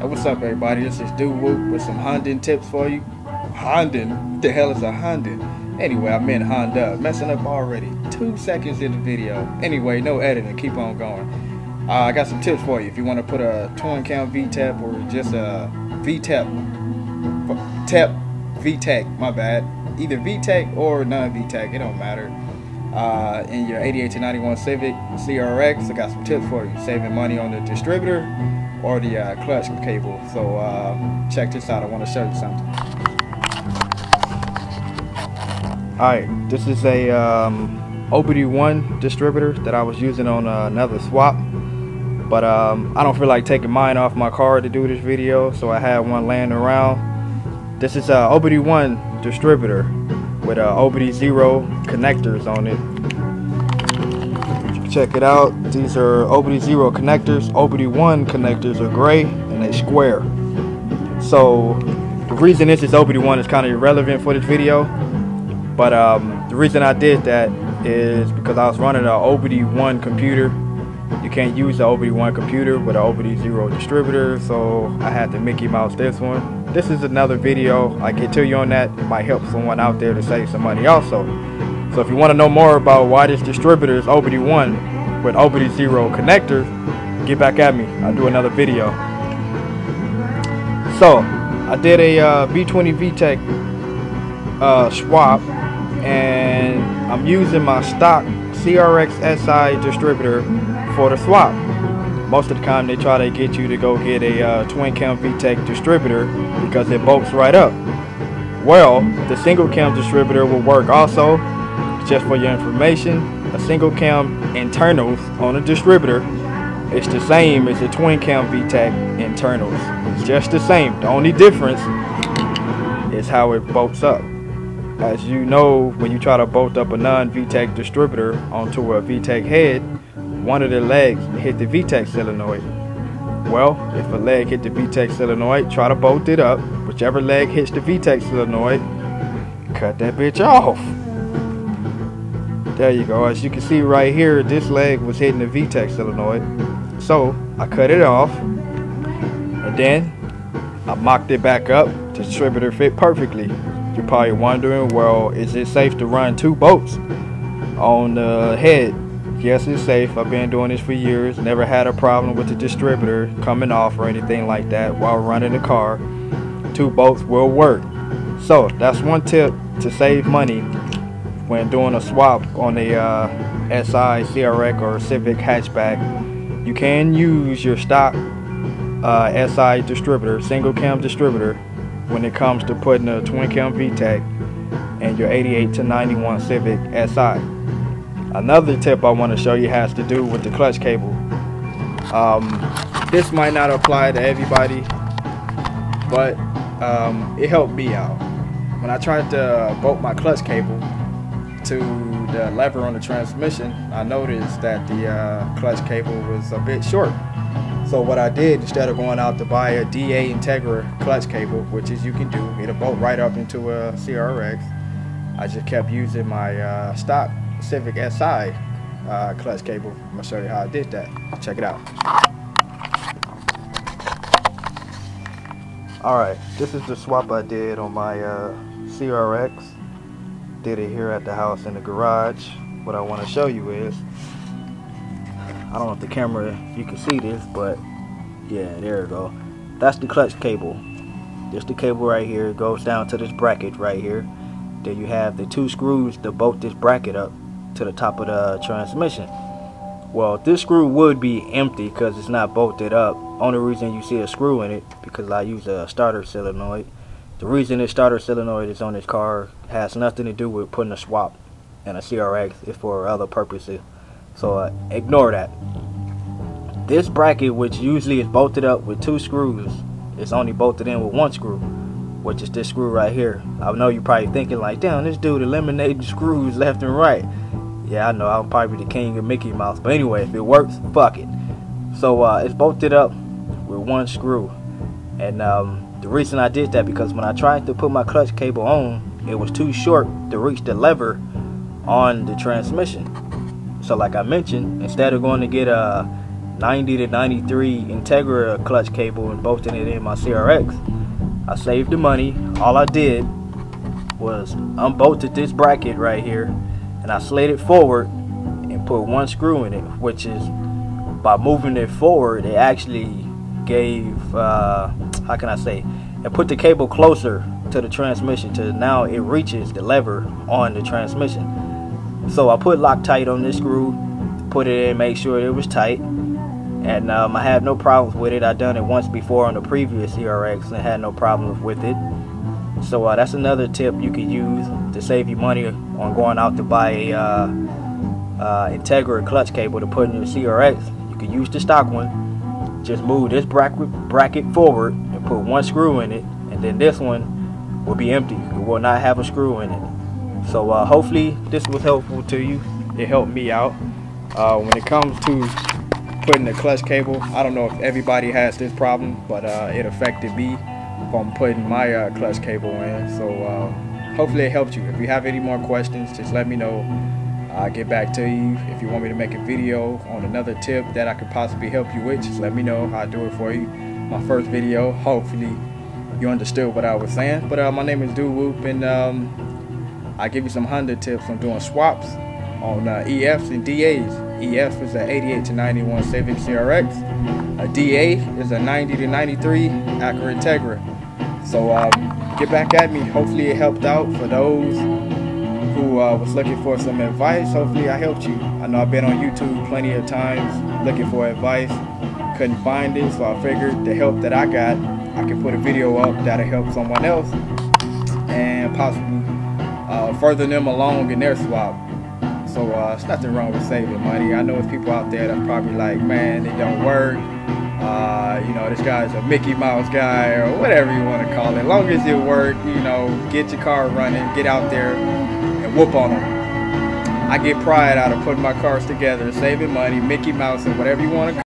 What's up, everybody? This is Dude Whoop with some Honda tips for you. Honda? What the hell is a Honda? Anyway, I meant Honda. Messing up already. 2 seconds in the video. Anyway, no editing. Keep on going. I got some tips for you. If you want to put a twin cam VTEC or just a VTEC, VTEC, my bad. Either VTEC or non-VTEC, it don't matter. In your 88 to 91 Civic CRX, I got some tips for you. Saving money on the distributor or the clutch cable. So check this out. I want to show you something. Alright, this is a OBD1 distributor that I was using on another swap, but I don't feel like taking mine off my car to do this video, so I had one laying around. This is a OBD1 distributor with OBD0 connectors on it. Check it out. These are OBD0 connectors. OBD1 connectors are gray and they square. So the reason this is OBD1 is kind of irrelevant for this video, but the reason I did that is because I was running an OBD1 computer. You can't use the OBD1 computer with an OBD0 distributor, so I had to Mickey Mouse this one. This is another video. I get to you on that. It might help someone out there to save some money also. So if you want to know more about why this distributor is OBD1 with OBD0 connectors, get back at me. I'll do another video. So I did a V20 VTEC swap, and I'm using my stock CRX SI distributor for the swap. Most of the time they try to get you to go get a twin cam VTEC distributor because it bolts right up. Well, the single cam distributor will work also. Just for your information, a single cam internals on a distributor is the same as a twin cam VTEC internals. It's just the same. The only difference is how it bolts up. As you know, when you try to bolt up a non-VTEC distributor onto a VTEC head, one of the legs hit the VTEC solenoid. Well, if a leg hit the VTEC solenoid, try to bolt it up. Whichever leg hits the VTEC solenoid, cut that bitch off. There you go. As you can see right here, this leg was hitting the VTEC solenoid. So I cut it off, and then I mocked it back up. The distributor fit perfectly. You're probably wondering, well, is it safe to run 2 bolts on the head? Yes, it's safe. I've been doing this for years. Never had a problem with the distributor coming off or anything like that while running the car. 2 bolts will work. So that's one tip to save money when doing a swap on a SI, CRX, or Civic hatchback. You can use your stock SI distributor, single cam distributor, when it comes to putting a twin cam VTEC and your 88 to 91 Civic SI. Another tip I want to show you has to do with the clutch cable. This might not apply to everybody, but it helped me out. When I tried to bolt my clutch cable to the lever on the transmission, I noticed that the clutch cable was a bit short. So what I did, instead of going out to buy a DA Integra clutch cable, which is you can do, it'll bolt right up into a CRX, I just kept using my stock Civic SI clutch cable. I'm gonna show you how I did that. Check it out. Alright, this is the swap I did on my CRX. Did it here at the house in the garage. What I want to show you is, I don't know if the camera, you can see this, but yeah, there we go. That's the clutch cable. Just the cable right here. It goes down to this bracket right here. Then you have the 2 screws to bolt this bracket up to the top of the transmission. Well, this screw would be empty because it's not bolted up. Only reason you see a screw in it because I use a starter solenoid. The reason this starter solenoid is on this car has nothing to do with putting a swap in a CRX. It's for other purposes. So ignore that. This bracket, which usually is bolted up with 2 screws, is only bolted in with 1 screw, which is this screw right here. I know you're probably thinking like, damn, this dude eliminating screws left and right. Yeah, I know, I'm probably the king of Mickey Mouse. But anyway, if it works, fuck it. So it's bolted up with 1 screw. And the reason I did that, because when I tried to put my clutch cable on, it was too short to reach the lever on the transmission. So like I mentioned, instead of going to get a 90 to 93 Integra clutch cable and bolting it in my CRX. I saved the money. All I did was unbolted this bracket right here, and I slid it forward and put one screw in it, which is, by moving it forward, it actually gave, how can I say, it put the cable closer to the transmission, to now it reaches the lever on the transmission. So I put Loctite on this screw, put it in, make sure it was tight, and I had no problems with it. I done it once before on the previous CRX and had no problems with it. So that's another tip you can use to save you money on going out to buy a Integra clutch cable to put in your CRX. You can use the stock one. Just move this bracket forward and put one screw in it, and then this one will be empty. It will not have a screw in it. So hopefully this was helpful to you. It helped me out. When it comes to putting the clutch cable, I don't know if everybody has this problem, but it affected me from putting my clutch cable in. So hopefully it helped you. If you have any more questions, just let me know. I'll get back to you. If you want me to make a video on another tip that I could possibly help you with, just let me know. I'll do it for you. My first video, hopefully you understood what I was saying. But my name is Whoop, and I give you some Honda tips on doing swaps on EFs and DAs. EF is a 88 to 91 Civic CRX. A DA is a 90 to 93 Acura Integra. So get back at me. Hopefully it helped out for those who was looking for some advice. Hopefully I helped you. I know I've been on YouTube plenty of times looking for advice. Couldn't find it, so I figured the help that I got, I could put a video up that'll help someone else and possibly further them along in their swap. So it's nothing wrong with saving money. I know there's people out there that's probably like, man, it don't work. You know, this guy's a Mickey Mouse guy or whatever you want to call it. As long as it works, you know, get your car running, get out there and whoop on them. I get pride out of putting my cars together, saving money, Mickey Mouse, and whatever you want to call it.